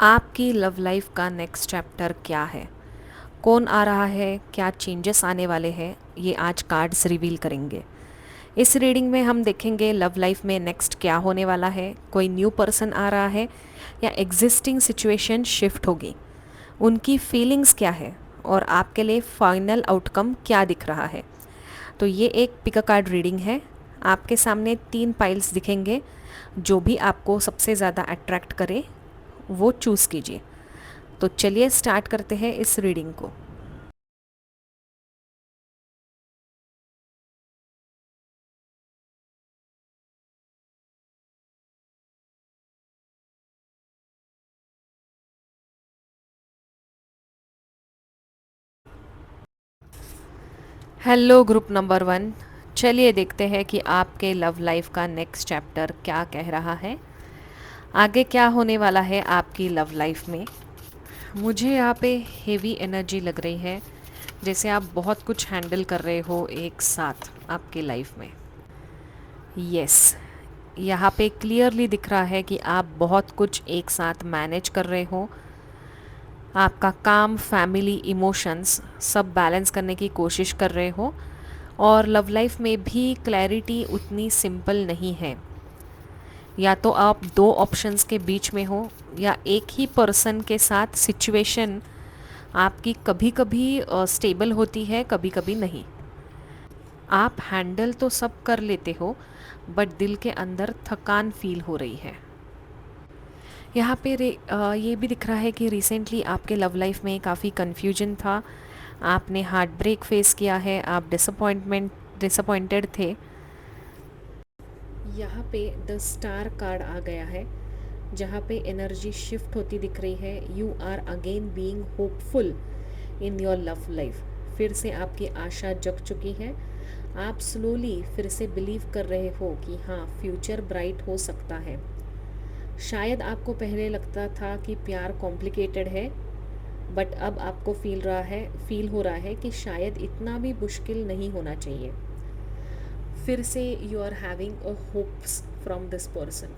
आपकी love life का next chapter क्या है? कौन आ रहा है? क्या चेंजेस आने वाले हैं? ये आज कार्ड्स रिवील करेंगे। इस रीडिंग में हम देखेंगे लव लाइफ में नेक्स्ट क्या होने वाला है। कोई न्यू पर्सन आ रहा है या एग्जिस्टिंग सिचुएशन शिफ्ट होगी, उनकी फीलिंग्स क्या है और आपके लिए फाइनल आउटकम क्या दिख रहा है। तो ये एक पिक अ कार्ड रीडिंग है। आपके सामने 3 पाइल्स दिखेंगे। जो भी आपको सबसे ज़्यादा अट्रैक्ट करे वो चूज़ कीजिए। तो चलिए स्टार्ट करते हैं इस रीडिंग को। Hello group number 1। चलिए देखते हैं कि आपके लव लाइफ का नेक्स्ट चैप्टर क्या कह रहा है। आगे क्या होने वाला है आपकी लव लाइफ में। मुझे यहाँ पे हेवी एनर्जी लग रही है, जैसे आप बहुत कुछ हैंडल कर रहे हो एक साथ आपकी लाइफ में। यस, यहाँ पे क्लियरली दिख रहा है कि आप बहुत कुछ एक साथ मैनेज कर रहे हो। आपका काम, फैमिली, इमोशंस सब बैलेंस करने की कोशिश कर रहे हो। और लव लाइफ में भी क्लैरिटी उतनी सिंपल नहीं है। या तो आप दो ऑप्शंस के बीच में हो, या एक ही पर्सन के साथ सिचुएशन आपकी कभी कभी स्टेबल होती है, कभी कभी नहीं। आप हैंडल तो सब कर लेते हो, बट दिल के अंदर थकान फील हो रही है। यहाँ पे ये भी दिख रहा है कि रिसेंटली आपके लव लाइफ में काफ़ी कन्फ्यूजन था। आपने हार्ट ब्रेक फेस किया है, आप डिसअपॉइंटेड थे। यहाँ पे द स्टार कार्ड आ गया है, जहाँ पे एनर्जी शिफ्ट होती दिख रही है। You are again being hopeful in your love life. फिर से आपकी आशा जग चुकी है। आप स्लोली फिर से बिलीव कर रहे हो कि हाँ, फ्यूचर ब्राइट हो सकता है। शायद आपको पहले लगता था कि प्यार कॉम्प्लिकेटेड है, बट अब आपको फील हो रहा है कि शायद इतना भी मुश्किल नहीं होना चाहिए। फिर से you are having a hopes from this person.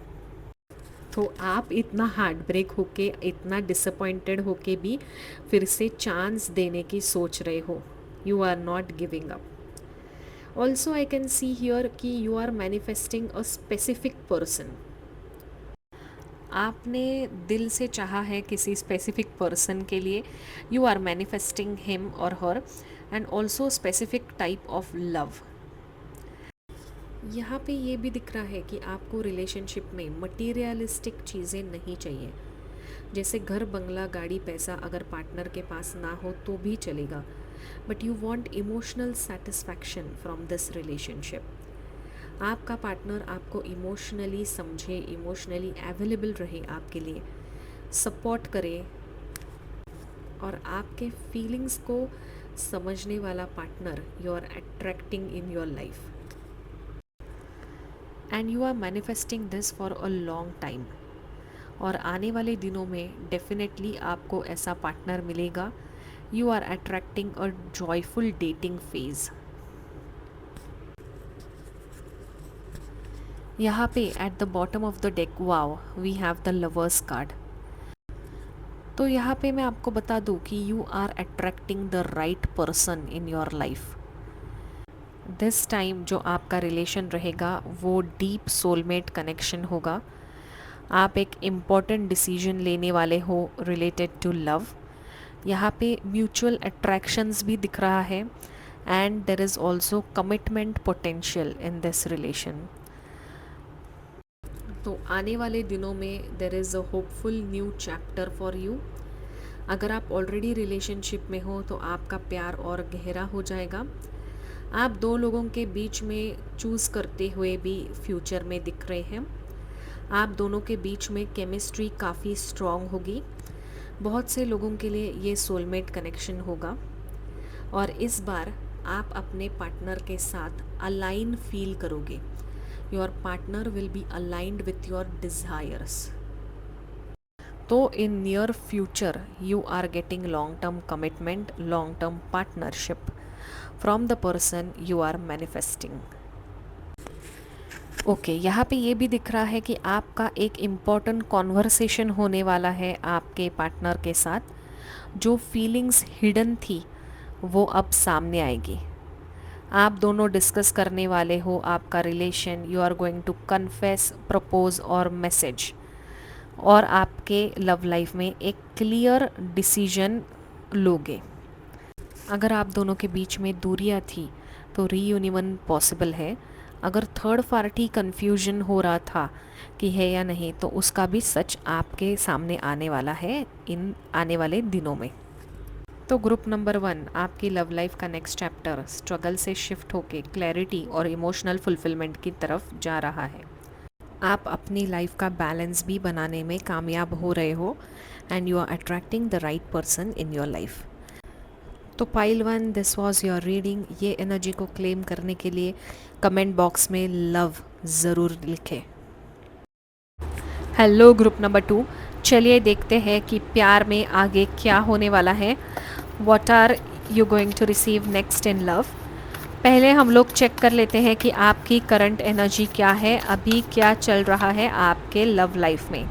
तो आप इतना हार्ट ब्रेक होके, इतना डिसअपॉइंटेड होके भी फिर से चांस देने की सोच रहे हो। You are not giving up. Also I can see here कि you are manifesting a specific person. आपने दिल से चाहा है किसी स्पेसिफिक पर्सन के लिए। यू आर मैनिफेस्टिंग हिम और her, and also specific type of love. यहाँ पे ये भी दिख रहा है कि आपको रिलेशनशिप में मटीरियलिस्टिक चीज़ें नहीं चाहिए। जैसे घर, बंगला, गाड़ी, पैसा अगर पार्टनर के पास ना हो तो भी चलेगा, but you want emotional satisfaction from this relationship. आपका पार्टनर आपको इमोशनली समझे, इमोशनली अवेलेबल रहे, आपके लिए सपोर्ट करे, और आपके फीलिंग्स को समझने वाला partner you are attracting in your life. And you are manifesting this for a long time. और आने वाले दिनों में डेफिनेटली आपको ऐसा पार्टनर मिलेगा। You are attracting a joyful dating phase. यहाँ पे at the bottom of the deck, wow, we have the lovers card. तो यहाँ पे मैं आपको बता दूँ कि you are attracting the right person in your life. This time जो आपका रिलेशन रहेगा वो डीप सोलमेट कनेक्शन होगा। आप एक इम्पॉर्टेंट डिसीजन लेने वाले हो रिलेटेड टू लव। यहाँ पे म्यूचुअल अट्रैक्शंस भी दिख रहा है, and there is also commitment potential in this relation. तो आने वाले दिनों में there is a hopeful new chapter for you. अगर आप ऑलरेडी रिलेशनशिप में हो तो आपका प्यार और गहरा हो जाएगा। आप दो लोगों के बीच में चूज़ करते हुए भी फ्यूचर में दिख रहे हैं। आप दोनों के बीच में केमिस्ट्री काफ़ी स्ट्रॉन्ग होगी। बहुत से लोगों के लिए ये सोलमेट कनेक्शन होगा, और इस बार आप अपने पार्टनर के साथ अलाइन फील करोगे। Your partner will be aligned with your desires. तो in near future you are getting long term commitment, long term partnership from the person you are manifesting. Okay, यहाँ पे ये भी दिख रहा है कि आपका एक इम्पॉर्टेंट कॉन्वर्सेशन होने वाला है आपके पार्टनर के साथ। जो फीलिंग्स हिडन थी वो अब सामने आएगी। आप दोनों डिस्कस करने वाले हो आपका relation, you are going to confess, propose और मैसेज, और आपके लव लाइफ में एक क्लियर डिसीजन लोगे। अगर आप दोनों के बीच में दूरियां थी तो रीयूनियन पॉसिबल है। अगर थर्ड पार्टी कन्फ्यूजन हो रहा था कि है या नहीं, तो उसका भी सच आपके सामने आने वाला है इन आने वाले दिनों में। तो ग्रुप नंबर 1, आपकी लव लाइफ का नेक्स्ट चैप्टर स्ट्रगल से शिफ्ट होके क्लैरिटी और इमोशनल फुलफिलमेंट की तरफ जा रहा है। आप अपनी लाइफ का बैलेंस भी बनाने में कामयाब हो रहे हो and you are attracting the right person in your life. तो pile 1, this was your reading. ये एनर्जी को क्लेम करने के लिए कमेंट बॉक्स में लव ज़रूर लिखें। हेलो ग्रुप नंबर 2, चलिए देखते हैं कि प्यार में आगे क्या होने वाला है। What are you going to receive next in love. पहले हम लोग चेक कर लेते हैं कि आपकी करंट एनर्जी क्या है, अभी क्या चल रहा है आपके लव लाइफ में।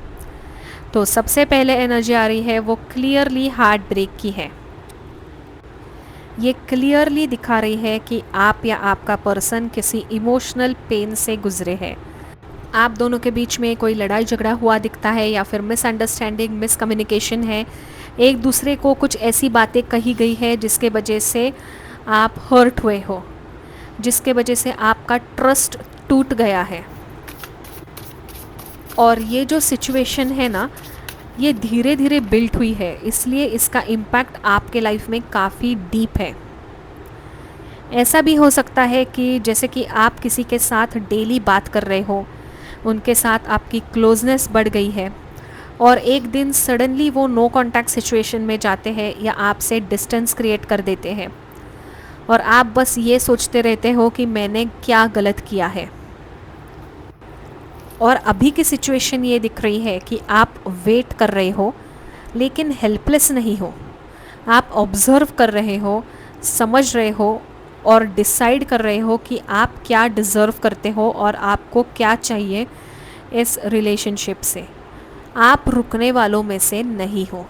तो सबसे पहले एनर्जी आ रही है वो क्लियरली हार्ट ब्रेक की है। ये क्लियरली दिखा रही है कि आप या आपका पर्सन किसी इमोशनल पेन से गुजरे हैं। आप दोनों के बीच में कोई लड़ाई झगड़ा हुआ दिखता है या फिर मिसअंडरस्टैंडिंग, मिसकम्युनिकेशन है। एक दूसरे को कुछ ऐसी बातें कही गई है जिसके वजह से आप हर्ट हुए हो, जिसके वजह से आपका ट्रस्ट टूट गया है। और ये जो सिचुएशन है ना, ये धीरे धीरे बिल्ट हुई है, इसलिए इसका इम्पैक्ट आपके लाइफ में काफ़ी डीप है। ऐसा भी हो सकता है कि जैसे कि आप किसी के साथ डेली बात कर रहे हो, उनके साथ आपकी क्लोजनेस बढ़ गई है और एक दिन सडनली वो नो कांटेक्ट सिचुएशन में जाते हैं या आपसे डिस्टेंस क्रिएट कर देते हैं और आप बस ये सोचते रहते हो कि मैंने क्या गलत किया है। और अभी की सिचुएशन ये दिख रही है कि आप वेट कर रहे हो लेकिन हेल्पलेस नहीं हो। आप ऑब्जर्व कर रहे हो, समझ रहे हो और डिसाइड कर रहे हो कि आप क्या डिज़र्व करते हो और आपको क्या चाहिए इस रिलेशनशिप से। आप रुकने वालों में से नहीं हो।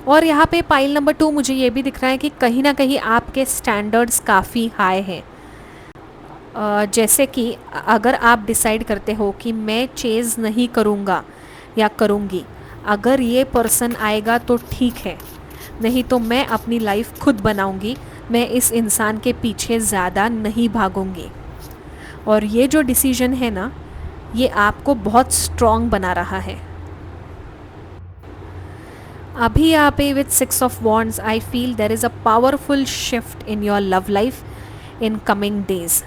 और यहाँ पे पाइल नंबर 2 मुझे ये भी दिख रहा है कि कहीं ना कहीं आपके स्टैंडर्ड्स काफ़ी हाई हैं। जैसे कि अगर आप डिसाइड करते हो कि मैं चेज़ नहीं करूँगा या करूँगी, अगर ये पर्सन आएगा तो ठीक है, नहीं तो मैं अपनी लाइफ खुद बनाऊँगी, मैं इस इंसान के पीछे ज़्यादा नहीं भागूँगी। और ये जो डिसीजन है ना, ये आपको बहुत स्ट्रॉन्ग बना रहा है। अभी आप with 6 of wands, I feel there is a powerful shift in your love life in coming days.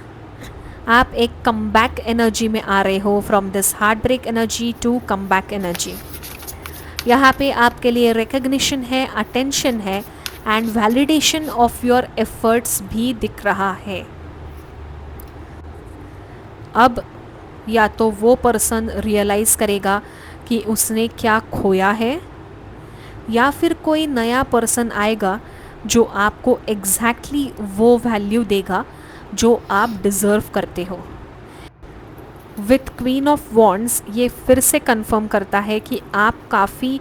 आप एक कम बैक एनर्जी में आ रहे हो, from this heart break energy to come back energy. यहाँ पे आपके लिए रिकग्निशन है, अटेंशन है and validation of your efforts भी दिख रहा है। अब या तो वो पर्सन रियलाइज़ करेगा कि उसने क्या खोया है, या फिर कोई नया पर्सन आएगा जो आपको एग्जैक्टली वो वैल्यू देगा जो आप डिज़र्व करते हो। विथ क्वीन ऑफ वॉन्ड्स ये फिर से कंफर्म करता है कि आप काफ़ी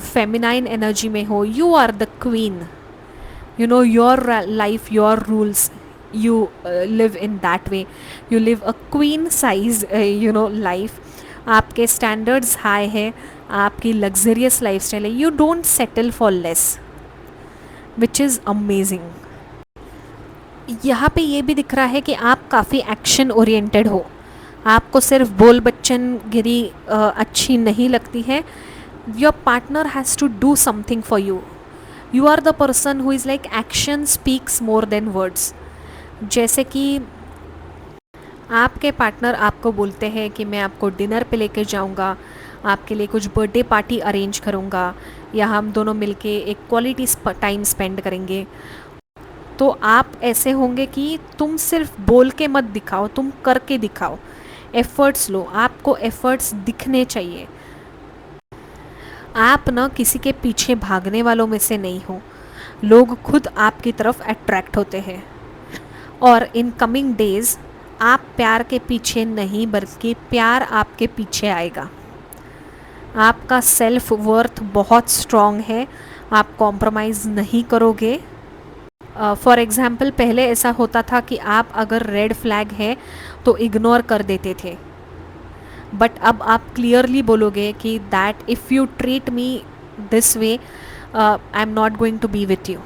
फेमिनाइन एनर्जी में हो। You are the queen, you know, your life, your rules, you live in that way, you live a queen size life। आपके स्टैंडर्ड्स हाई है, आपकी लग्जरियस लाइफस्टाइल है, you don't settle for less, which is amazing. यहाँ पे ये भी दिख रहा है कि आप काफ़ी एक्शन ओरिएंटेड हो। आपको सिर्फ बोल बच्चन गिरी अच्छी नहीं लगती है। Your partner has to do something for you. You are the person who is like action speaks more than words. जैसे कि आपके पार्टनर आपको बोलते हैं कि मैं आपको डिनर पे लेके जाऊंगा, आपके लिए कुछ बर्थडे पार्टी अरेंज करूंगा, या हम दोनों मिलके एक क्वालिटी टाइम स्पेंड करेंगे, तो आप ऐसे होंगे कि तुम सिर्फ बोल के मत दिखाओ, तुम करके दिखाओ, एफ़र्ट्स लो, आपको एफ़र्ट्स दिखने चाहिए। आप ना किसी के पीछे भागने वालों में से नहीं हो, लोग खुद आपकी तरफ अट्रैक्ट होते हैं। और इन कमिंग डेज आप प्यार के पीछे नहीं बल्कि प्यार आपके पीछे आएगा। आपका सेल्फ वर्थ बहुत स्ट्रॉन्ग है, आप कॉम्प्रोमाइज़ नहीं करोगे। फॉर एग्ज़ाम्पल पहले ऐसा होता था कि आप अगर रेड फ्लैग है तो इग्नोर कर देते थे, बट अब आप क्लियरली बोलोगे कि that if you treat me this way I am not going to be with you.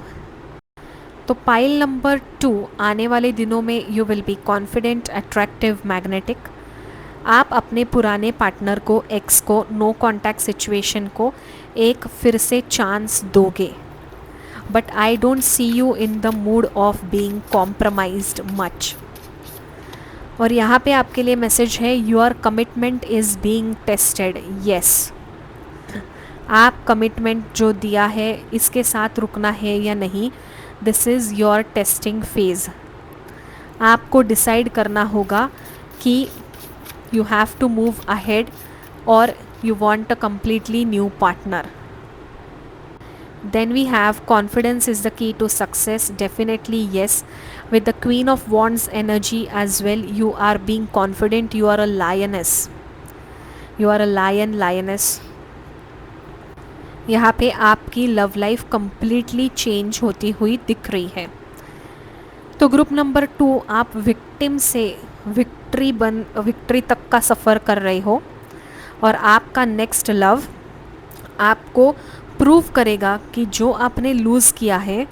तो पाइल नंबर 2, आने वाले दिनों में you will be confident, attractive, magnetic. आप अपने पुराने पार्टनर को, एक्स को, नो कॉन्टैक्ट सिचुएशन को एक फिर से चांस दोगे, but I don't see you in the mood off being compromised much. और यहाँ पे आपके लिए मैसेज है, your commitment is being tested. Yes, आप कमिटमेंट जो दिया है इसके साथ रुकना है या नहीं, this is your testing phase. आपको डिसाइड करना होगा कि you have to move ahead or you want a completely new partner. Then we have confidence is the key to success. Definitely yes. With the Queen of Wands energy as well, you are being confident. You are a lioness. You are a lion, lioness. यहाँ पे आपकी love life completely change होती हुई दिख रही है। तो group number 2, आप विक्टिम से विक्ट्री तक का सफ़र कर रहे हो और आपका नेक्स्ट लव आपको प्रूव करेगा कि जो आपने लूज़ किया है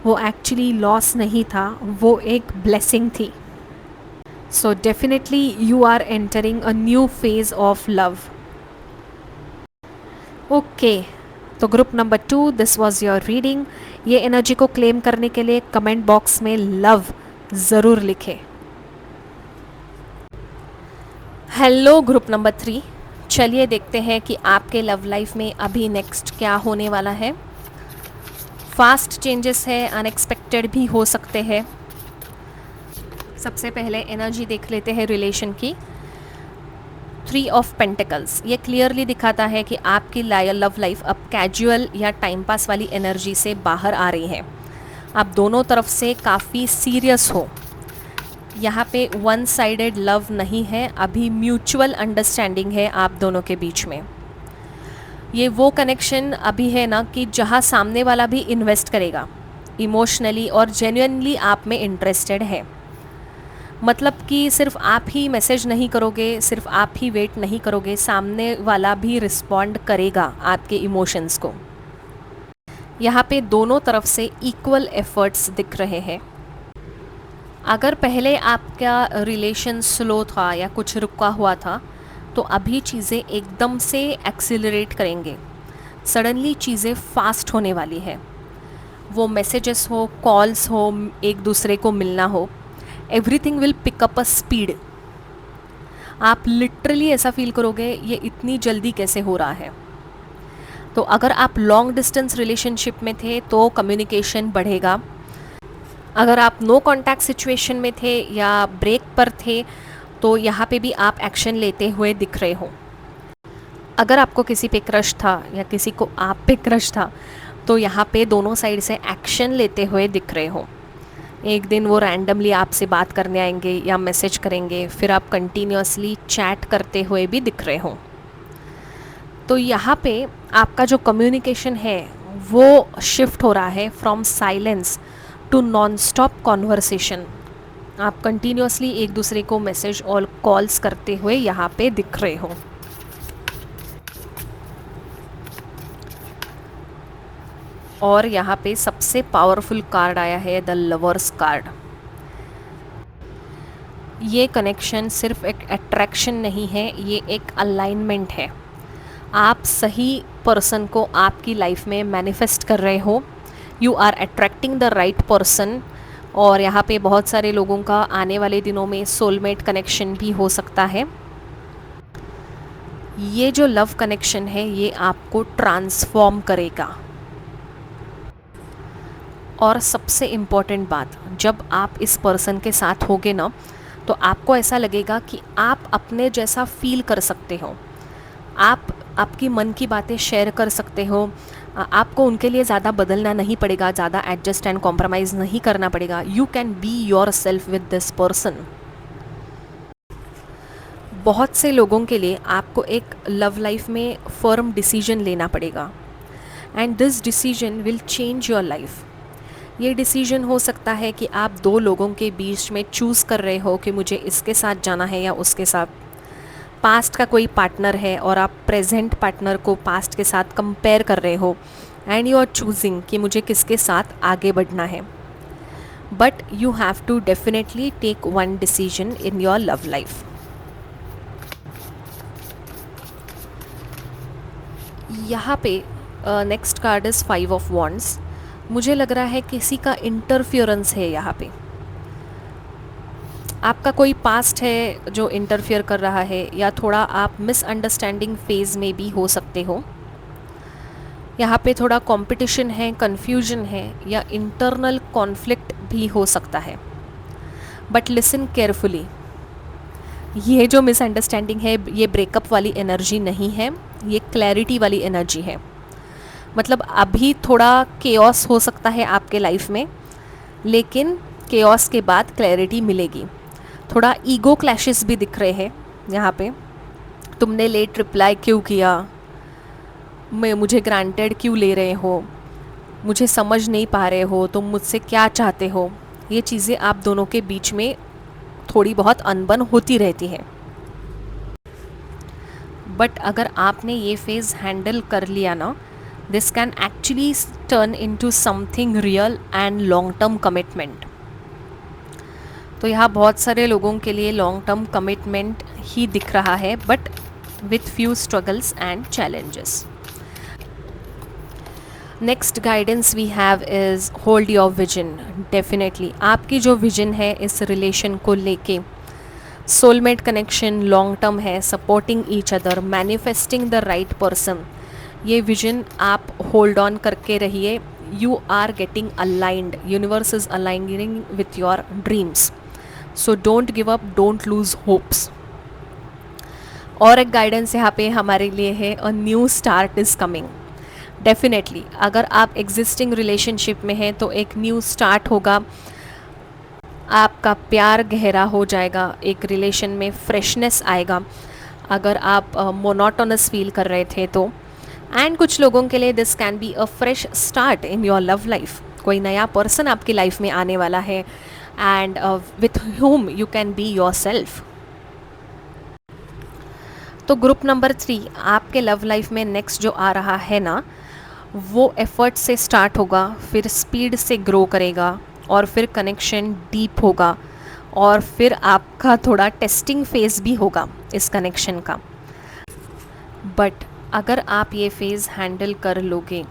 वो एक्चुअली लॉस नहीं था, वो एक ब्लेसिंग थी। So definitely you are entering a new phase of love. Okay, तो group number 2, this was your reading. ये एनर्जी को क्लेम करने के लिए कमेंट बॉक्स में लव ज़रूर लिखें। हेलो ग्रुप नंबर 3, चलिए देखते हैं कि आपके लव लाइफ में अभी नेक्स्ट क्या होने वाला है। फास्ट चेंजेस है, अनएक्सपेक्टेड भी हो सकते हैं। सबसे पहले एनर्जी देख लेते हैं रिलेशन की। 3 ऑफ पेंटिकल्स, ये क्लियरली दिखाता है कि आपकी लव लाइफ अब कैजुअल या टाइम पास वाली एनर्जी से बाहर आ रही है। आप दोनों तरफ से काफ़ी सीरियस हो। यहाँ पे वन साइडेड लव नहीं है, अभी म्यूचुअल अंडरस्टैंडिंग है आप दोनों के बीच में। ये वो कनेक्शन अभी है ना कि जहाँ सामने वाला भी इन्वेस्ट करेगा इमोशनली और जेन्युइनली आप में इंटरेस्टेड है। मतलब कि सिर्फ आप ही मैसेज नहीं करोगे, सिर्फ आप ही वेट नहीं करोगे, सामने वाला भी रिस्पॉन्ड करेगा आपके इमोशंस को। यहाँ पे दोनों तरफ से इक्वल एफर्ट्स दिख रहे हैं। अगर पहले आपका रिलेशन स्लो था या कुछ रुका हुआ था, तो अभी चीज़ें एकदम से एक्सीलरेट करेंगे। सडनली चीज़ें फास्ट होने वाली है। वो मैसेजेस हो, कॉल्स हो, एक दूसरे को मिलना हो, everything will pick up a speed. आप लिटरली ऐसा फील करोगे ये इतनी जल्दी कैसे हो रहा है। तो अगर आप लॉन्ग डिस्टेंस रिलेशनशिप में थे तो कम्युनिकेशन बढ़ेगा। अगर आप नो कॉन्टैक्ट सिचुएशन में थे या ब्रेक पर थे तो यहाँ पे भी आप एक्शन लेते हुए दिख रहे हो। अगर आपको किसी पे क्रश था या किसी को आप पे क्रश था तो यहाँ पे दोनों साइड से एक्शन लेते हुए दिख रहे हो। एक दिन वो रैंडमली आपसे बात करने आएंगे या मैसेज करेंगे, फिर आप कंटिन्यूसली चैट करते हुए भी दिख रहे हो। तो यहाँ पे आपका जो कम्युनिकेशन है वो शिफ्ट हो रहा है from silence to non stop conversation. आप कंटिन्यूसली एक दूसरे को मैसेज और कॉल्स करते हुए यहाँ पे दिख रहे हो। और यहाँ पे सबसे पावरफुल कार्ड आया है द लवर्स कार्ड। ये कनेक्शन सिर्फ एक अट्रैक्शन नहीं है, ये एक अलाइनमेंट है। आप सही पर्सन को आपकी लाइफ में मैनिफेस्ट कर रहे हो। You are attracting the right person. और यहाँ पे बहुत सारे लोगों का आने वाले दिनों में सोलमेट कनेक्शन भी हो सकता है। ये जो लव कनेक्शन है ये आपको ट्रांसफॉर्म करेगा। और सबसे इम्पॉर्टेंट बात, जब आप इस पर्सन के साथ होगे ना तो आपको ऐसा लगेगा कि आप अपने जैसा फील कर सकते हो। आपकी मन की बातें शेयर कर सकते हो। आपको उनके लिए ज़्यादा बदलना नहीं पड़ेगा, ज़्यादा एडजस्ट एंड कॉम्प्रोमाइज़ नहीं करना पड़ेगा। You can be your self with this person. बहुत से लोगों के लिए आपको एक लव लाइफ में फर्म डिसीजन लेना पड़ेगा, and this decision will change your life. ये डिसीजन हो सकता है कि आप दो लोगों के बीच में चूज़ कर रहे हो कि मुझे इसके साथ जाना है या उसके साथ। पास्ट का कोई पार्टनर है और आप प्रेजेंट पार्टनर को पास्ट के साथ कंपेयर कर रहे हो, एंड यू आर चूजिंग कि मुझे किसके साथ आगे बढ़ना है। But you have to definitely take one decision in your love life. यहाँ पे next card is 5 of wands. मुझे लग रहा है किसी का इंटरफियरेंस है यहाँ पे। आपका कोई पास्ट है जो इंटरफियर कर रहा है, या थोड़ा आप मिसअंडरस्टैंडिंग फेज़ में भी हो सकते हो। यहाँ पे थोड़ा कंपटीशन है, कन्फ्यूजन है, या इंटरनल कॉन्फ्लिक्ट भी हो सकता है। बट लिसन केयरफुली, ये जो मिसअंडरस्टैंडिंग है ये ब्रेकअप वाली एनर्जी नहीं है, ये क्लैरिटी वाली एनर्जी है। मतलब अभी थोड़ा केओस हो सकता है आपके लाइफ में, लेकिन केओस के बाद क्लैरिटी मिलेगी। थोड़ा ईगो क्लैशेस भी दिख रहे हैं यहाँ पे। तुमने लेट रिप्लाई क्यों किया, मुझे ग्रांटेड क्यों ले रहे हो, मुझे समझ नहीं पा रहे हो, तुम मुझसे क्या चाहते हो। ये चीज़ें आप दोनों के बीच में थोड़ी बहुत अनबन होती रहती है। बट अगर आपने ये फेज़ हैंडल कर लिया ना, this can actually turn into something real and long term commitment. तो यहाँ बहुत सारे लोगों के लिए लॉन्ग टर्म कमिटमेंट ही दिख रहा है, but with few struggles and challenges. Next guidance we have is hold your vision. Definitely आपकी जो विजन है इस रिलेशन को लेके, सोलमेट कनेक्शन लॉन्ग टर्म है, supporting each other, manifesting the right person, ये विजन आप होल्ड ऑन करके रहिए। You are getting aligned, universe is aligning with your dreams, so don't give up, don't lose hopes. और एक guidance यहाँ पे हमारे लिए है, a new start is coming. Definitely अगर आप एग्जिस्टिंग रिलेशनशिप में हैं तो एक न्यू स्टार्ट होगा, आपका प्यार गहरा हो जाएगा, एक रिलेशन में फ्रेशनेस आएगा अगर आप मोनोटोनस फील कर रहे थे तो। एंड कुछ लोगों के लिए this can be a fresh start in your love life. कोई नया पर्सन आपकी लाइफ में आने वाला है, and with whom you can be your self. तो ग्रुप नंबर 3 आपके लव लाइफ में नेक्स्ट जो आ रहा है ना, वो एफर्ट से स्टार्ट होगा, फिर स्पीड से ग्रो करेगा, और फिर कनेक्शन डीप होगा, और फिर आपका थोड़ा टेस्टिंग फेज़ भी होगा इस कनेक्शन का। बट अगर आप ये फेज़ हैंडल कर लोगे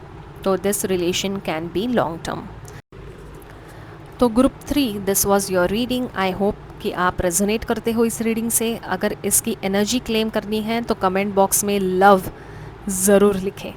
तो this relation can be long term. तो group 3 this was your reading. I hope कि आप रेजोनेट करते हो इस रीडिंग से। अगर इसकी एनर्जी क्लेम करनी है तो कमेंट बॉक्स में लव ज़रूर लिखें।